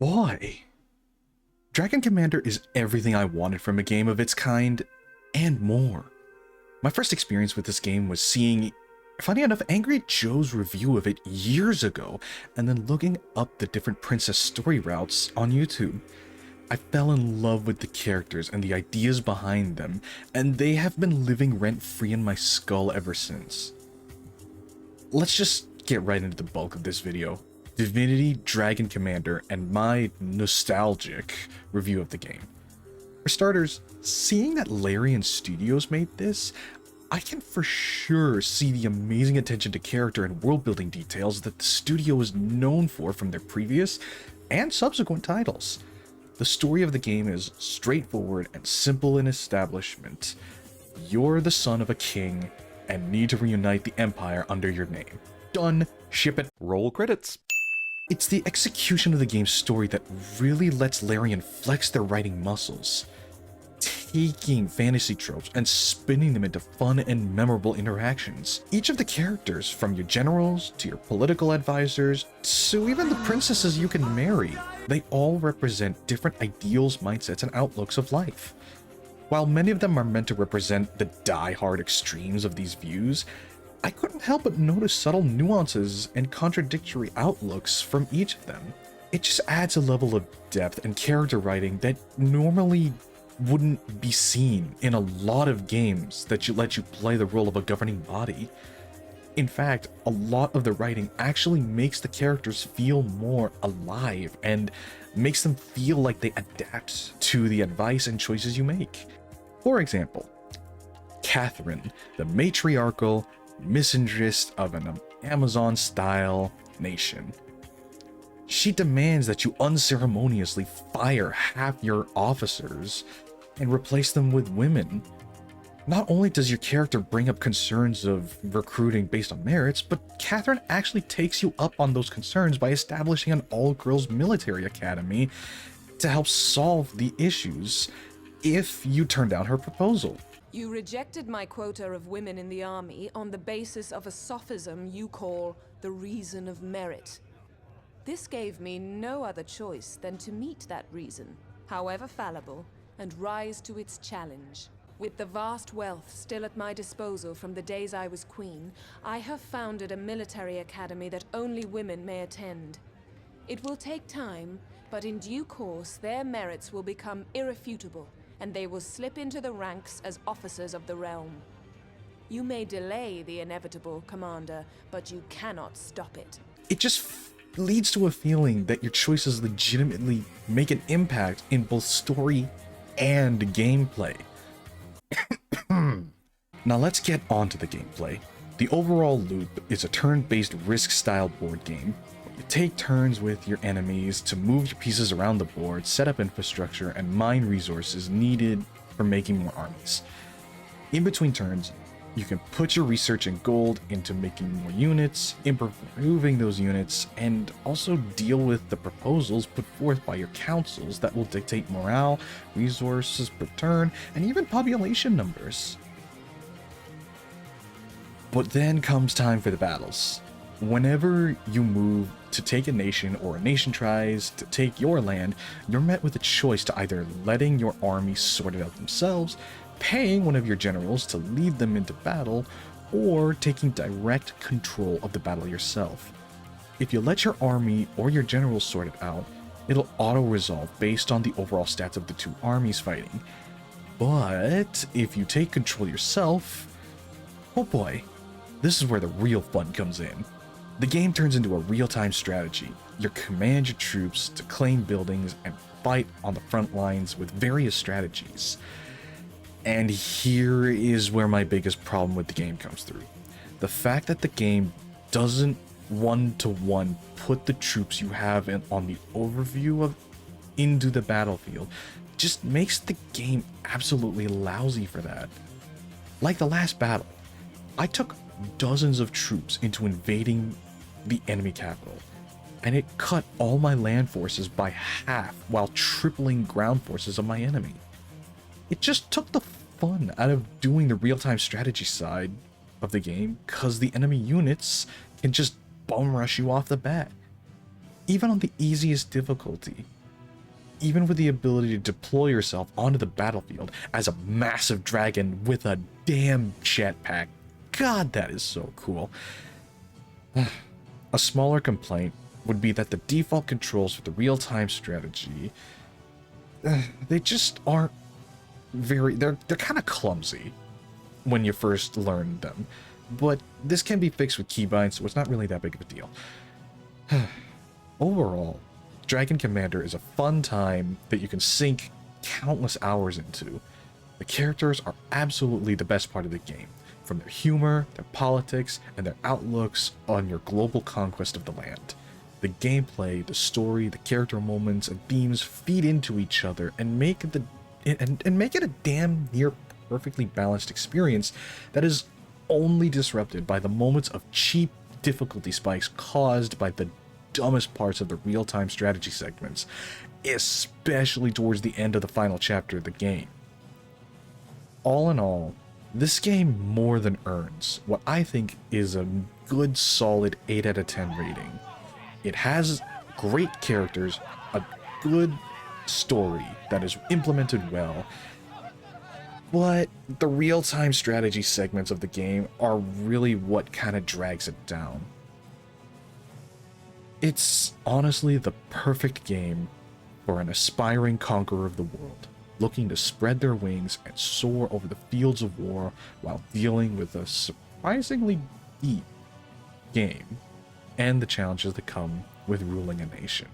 Boy, Dragon Commander is everything I wanted from a game of its kind, and more. My first experience with this game was seeing, funny enough, Angry Joe's review of it years ago, and then looking up the different princess story routes on YouTube. I fell in love with the characters and the ideas behind them, and they have been living rent-free in my skull ever since. Let's just get right into the bulk of this video. Divinity, Dragon Commander, and my nostalgic review of the game. For starters, seeing that Larian Studios made this, I can for sure see the amazing attention to character and world building details that the studio is known for from their previous and subsequent titles. The story of the game is straightforward and simple in establishment. You're the son of a king and need to reunite the empire under your name. Done. Ship it. Roll credits. It's the execution of the game's story that really lets Larian flex their writing muscles, taking fantasy tropes and spinning them into fun and memorable interactions. Each of the characters, from your generals to your political advisors to even the princesses you can marry, they all represent different ideals, mindsets, and outlooks of life. While many of them are meant to represent the die-hard extremes of these views, I couldn't help but notice subtle nuances and contradictory outlooks from each of them. It just adds a level of depth and character writing that normally wouldn't be seen in a lot of games that let you play the role of a governing body. In fact, a lot of the writing actually makes the characters feel more alive and makes them feel like they adapt to the advice and choices you make. For example, Catherine, the matriarchal misandrist of an Amazon-style nation. She demands that you unceremoniously fire half your officers and replace them with women. Not only does your character bring up concerns of recruiting based on merits, but Catherine actually takes you up on those concerns by establishing an all-girls military academy to help solve the issues if you turn down her proposal. You rejected my quota of women in the army on the basis of a sophism you call the reason of merit. This gave me no other choice than to meet that reason, however fallible, and rise to its challenge. With the vast wealth still at my disposal from the days I was queen, I have founded a military academy that only women may attend. It will take time, but in due course their merits will become irrefutable, and they will slip into the ranks as officers of the realm. You may delay the inevitable, Commander, but you cannot stop it. It just leads to a feeling that your choices legitimately make an impact in both story and gameplay. Now let's get on to the gameplay. The overall loop is a turn-based Risk-style board game. You take turns with your enemies to move your pieces around the board, set up infrastructure, and mine resources needed for making more armies. In between turns, you can put your research and gold into making more units, improving those units, and also deal with the proposals put forth by your councils that will dictate morale, resources per turn, and even population numbers. But then comes time for the battles. Whenever you move to take a nation or a nation tries to take your land, you're met with a choice to either letting your army sort it out themselves, paying one of your generals to lead them into battle, or taking direct control of the battle yourself. If you let your army or your generals sort it out, it'll auto-resolve based on the overall stats of the two armies fighting. But if you take control yourself, oh boy, this is where the real fun comes in. The game turns into a real-time strategy. You command your troops to claim buildings and fight on the front lines with various strategies. And here is where my biggest problem with the game comes through. The fact that the game doesn't one-to-one put the troops you have on the overview of into the battlefield just makes the game absolutely lousy for that. Like the last battle, I took dozens of troops into invading the enemy capital, and it cut all my land forces by half while tripling ground forces of my enemy. It just took the fun out of doing the real-time strategy side of the game, because the enemy units can just bum rush you off the bat. even on the easiest difficulty. Even with the ability to deploy yourself onto the battlefield as a massive dragon with a damn jetpack. God, that is so cool. A smaller complaint would be that the default controls for the real-time strategy, they just aren't very, they're kind of clumsy when you first learn them. But this can be fixed with keybinds, so it's not really that big of a deal. Overall, Dragon Commander is a fun time that you can sink countless hours into. The characters are absolutely the best part of the game, from their humor, their politics, and their outlooks on your global conquest of the land. The gameplay, the story, the character moments, and themes feed into each other and make it a damn near perfectly balanced experience that is only disrupted by the moments of cheap difficulty spikes caused by the dumbest parts of the real-time strategy segments, especially towards the end of the final chapter of the game. All in all, this game more than earns what I think is a good solid 8 out of 10 rating. It has great characters, a good story that is implemented well, but the real-time strategy segments of the game are really what kind of drags it down. It's honestly the perfect game for an aspiring conqueror of the world, looking to spread their wings and soar over the fields of war while dealing with a surprisingly deep game and the challenges that come with ruling a nation.